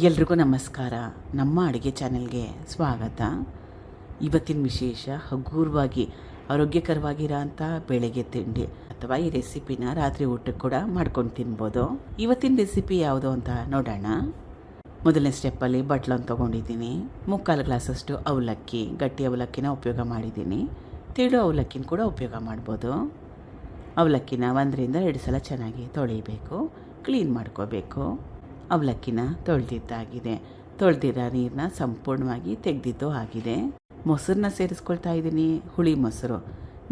ಎಲ್ರಿಗೂ ನಮಸ್ಕಾರ. ನಮ್ಮ ಅಡುಗೆ ಚಾನೆಲ್ಗೆ ಸ್ವಾಗತ. ಇವತ್ತಿನ ವಿಶೇಷ ಹಗುರವಾಗಿ ಆರೋಗ್ಯಕರವಾಗಿರೋ ಅಂಥ ಬೆಳಗ್ಗೆ ತಿಂಡಿ ಅಥವಾ ಈ ರೆಸಿಪಿನ ರಾತ್ರಿ ಊಟಕ್ಕೆ ಕೂಡ ಮಾಡ್ಕೊಂಡು ತಿನ್ಬೋದು. ಇವತ್ತಿನ ರೆಸಿಪಿ ಯಾವುದು ಅಂತ ನೋಡೋಣ. ಮೊದಲನೇ ಸ್ಟೆಪ್ಪಲ್ಲಿ ಬಟ್ಲನ್ನು ತೊಗೊಂಡಿದ್ದೀನಿ. 3/4 ಗ್ಲಾಸಷ್ಟು ಅವಲಕ್ಕಿ, ಗಟ್ಟಿ ಅವಲಕ್ಕಿನ ಉಪಯೋಗ ಮಾಡಿದ್ದೀನಿ. ತೆಳು ಅವಲಕ್ಕಿನ ಕೂಡ ಉಪಯೋಗ ಮಾಡ್ಬೋದು. ಅವಲಕ್ಕಿನ 1-2 ಸಲ ಚೆನ್ನಾಗಿ ತೊಳಿಬೇಕು, ಕ್ಲೀನ್ ಮಾಡ್ಕೋಬೇಕು. ಅವಲಕ್ಕಿನ ತೊಳೆದಿದ್ದಾಗಿದೆ. ತೊಳೆದಿರೋ ನೀರನ್ನ ಸಂಪೂರ್ಣವಾಗಿ ತೆಗೆದಿದ್ದು ಆಗಿದೆ. ಮೊಸರನ್ನ ಸೇರಿಸ್ಕೊಳ್ತಾ ಇದ್ದೀನಿ. ಹುಳಿ ಮೊಸರು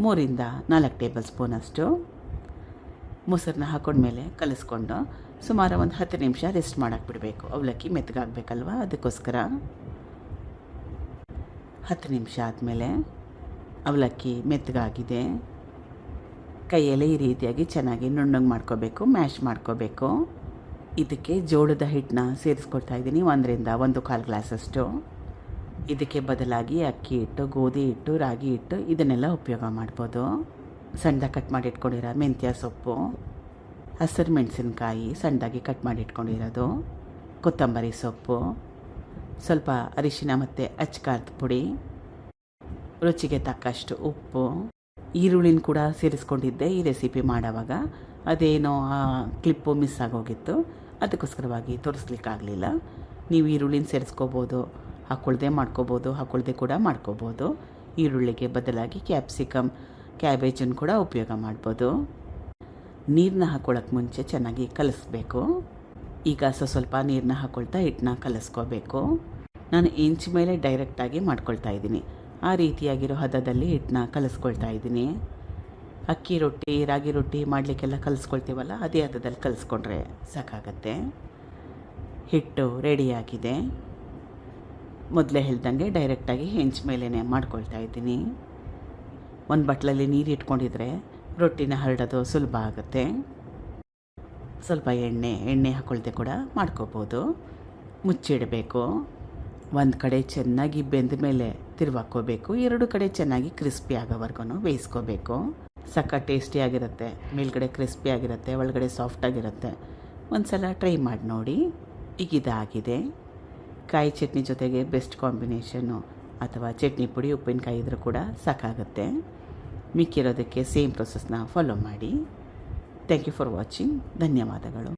3-4 ಟೇಬಲ್ ಸ್ಪೂನಷ್ಟು ಮೊಸರನ್ನ ಹಾಕೊಂಡ್ಮೇಲೆ ಕಲಿಸ್ಕೊಂಡು ಸುಮಾರು ಒಂದು 10 ನಿಮಿಷ ರೆಸ್ಟ್ ಮಾಡೋಕ್ಕೆ ಬಿಡಬೇಕು. ಅವಲಕ್ಕಿ ಮೆತ್ತಗಾಗಬೇಕಲ್ವ, ಅದಕ್ಕೋಸ್ಕರ 10 ನಿಮಿಷ ಆದಮೇಲೆ ಅವಲಕ್ಕಿ ಮೆತ್ತಗಾಗಿದೆ. ಕೈಯಲ್ಲೇ ಈ ರೀತಿಯಾಗಿ ಚೆನ್ನಾಗಿ ನುಣ್ಣಗೆ ಮಾಡ್ಕೋಬೇಕು, ಮ್ಯಾಶ್ ಮಾಡ್ಕೋಬೇಕು. ಇದಕ್ಕೆ ಜೋಳದ ಹಿಟ್ಟನ್ನ ಸೇರಿಸ್ಕೊಳ್ತಾ ಇದ್ದೀನಿ. 1-1.25 ಗ್ಲಾಸಷ್ಟು. ಇದಕ್ಕೆ ಬದಲಾಗಿ ಅಕ್ಕಿ ಹಿಟ್ಟು, ಗೋಧಿ ಹಿಟ್ಟು, ರಾಗಿ ಹಿಟ್ಟು ಇದನ್ನೆಲ್ಲ ಉಪಯೋಗ ಮಾಡ್ಬೋದು. ಸಣ್ಣದಾಗಿ ಕಟ್ ಮಾಡಿ ಇಟ್ಕೊಂಡಿರೋ ಮೆಂತ್ಯ ಸೊಪ್ಪು, ಹಸಿರು ಮೆಣಸಿನ್ಕಾಯಿ ಸಣ್ಣದಾಗಿ ಕಟ್ ಮಾಡಿ ಇಟ್ಕೊಂಡಿರೋದು, ಕೊತ್ತಂಬರಿ ಸೊಪ್ಪು, ಸ್ವಲ್ಪ ಅರಿಶಿನ ಮತ್ತು ಅಚ್ಕಾರದ ಪುಡಿ, ರುಚಿಗೆ ತಕ್ಕಷ್ಟು ಉಪ್ಪು, ಈರುಳ್ಳಿನ ಕೂಡ ಸೇರಿಸ್ಕೊಂಡಿದ್ದೆ ಈ ರೆಸಿಪಿ ಮಾಡೋವಾಗ. ಅದೇನೋ ಕ್ಲಿಪ್ಪು ಮಿಸ್ ಆಗೋಗಿತ್ತು, ಅದಕ್ಕೋಸ್ಕರವಾಗಿ ತೋರಿಸ್ಲಿಕ್ಕಾಗಲಿಲ್ಲ. ನೀವು ಈರುಳ್ಳಿನ ಸೇರಿಸ್ಕೋಬೋದು, ಹಾಕ್ಕೊಳ್ದೆ ಮಾಡ್ಕೋಬೋದು, ಹಾಕ್ಕೊಳ್ದೆ ಕೂಡ ಮಾಡ್ಕೋಬೋದು. ಈರುಳ್ಳಿಗೆ ಬದಲಾಗಿ ಕ್ಯಾಪ್ಸಿಕಮ್, ಕ್ಯಾಬೇಜನ್ನು ಕೂಡ ಉಪಯೋಗ ಮಾಡ್ಬೋದು. ನೀರನ್ನ ಹಾಕ್ಕೊಳ್ಳೋಕ್ಕೆ ಮುಂಚೆ ಚೆನ್ನಾಗಿ ಕಲಿಸ್ಬೇಕು. ಈಗ ಸ್ವಲ್ಪ ನೀರನ್ನ ಹಾಕ್ಕೊಳ್ತಾ ಹಿಟ್ಟನ್ನ ಕಲಿಸ್ಕೋಬೇಕು. ನಾನು ಇಂಚ್ ಮೇಲೆ ಡೈರೆಕ್ಟಾಗಿ ಮಾಡ್ಕೊಳ್ತಾ ಇದ್ದೀನಿ. ಆ ರೀತಿಯಾಗಿರೋ ಹದದಲ್ಲಿ ಹಿಟ್ಟನ್ನ ಕಲಿಸ್ಕೊಳ್ತಾ ಇದ್ದೀನಿ. ಅಕ್ಕಿ ರೊಟ್ಟಿ, ರಾಗಿ ರೊಟ್ಟಿ ಮಾಡಲಿಕ್ಕೆಲ್ಲ ಕಲಿಸ್ಕೊಳ್ತೀವಲ್ಲ, ಅದೇ ಹದದಲ್ಲಿ ಕಲಿಸ್ಕೊಂಡ್ರೆ ಸಾಕಾಗತ್ತೆ. ಹಿಟ್ಟು ರೆಡಿಯಾಗಿದೆ. ಮೊದಲೇ ಹೇಳ್ದಂಗೆ ಡೈರೆಕ್ಟಾಗಿ ಹೆಂಚು ಮೇಲೇ ಮಾಡ್ಕೊಳ್ತಾ ಇದ್ದೀನಿ. ಒಂದು ಬಟ್ಲಲ್ಲಿ ನೀರು ಇಟ್ಕೊಂಡಿದ್ರೆ ರೊಟ್ಟಿನ ಹರಡೋದು ಸುಲಭ ಆಗುತ್ತೆ. ಸ್ವಲ್ಪ ಎಣ್ಣೆ ಹಾಕ್ಕೊಳ್ದೆ ಕೂಡ ಮಾಡ್ಕೋಬೋದು. ಮುಚ್ಚಿಡಬೇಕು. ಒಂದು ಕಡೆ ಚೆನ್ನಾಗಿ ಬೆಂದ ಮೇಲೆ ತಿರುವಾಕೋಬೇಕು. 2 ಕಡೆ ಚೆನ್ನಾಗಿ ಕ್ರಿಸ್ಪಿ ಆಗೋವರೆಗೂ ಬೇಯಿಸ್ಕೋಬೇಕು. ಸಕ್ಕ ಟೇಸ್ಟಿಯಾಗಿರುತ್ತೆ. ಮೇಲ್ಗಡೆ ಕ್ರಿಸ್ಪಿ ಆಗಿರುತ್ತೆ, ಒಳಗಡೆ ಸಾಫ್ಟಾಗಿರುತ್ತೆ. ಒಂದು ಸಲ ಟ್ರೈ ಮಾಡಿ ನೋಡಿ. ಈಗ ಇದಾಗಿದೆ. ಕಾಯಿ ಚಟ್ನಿ ಜೊತೆಗೆ ಬೆಸ್ಟ್ ಕಾಂಬಿನೇಷನ್ನು, ಅಥವಾ ಚಟ್ನಿ ಪುಡಿ, ಉಪ್ಪಿನಕಾಯಿ ಇದ್ರೂ ಕೂಡ ಸಾಕಾಗುತ್ತೆ. ಮಿಕ್ಕಿರೋದಕ್ಕೆ ಸೇಮ್ ಪ್ರೊಸೆಸ್ನ ಫಾಲೋ ಮಾಡಿ. Thank you for watching. ಧನ್ಯವಾದಗಳು.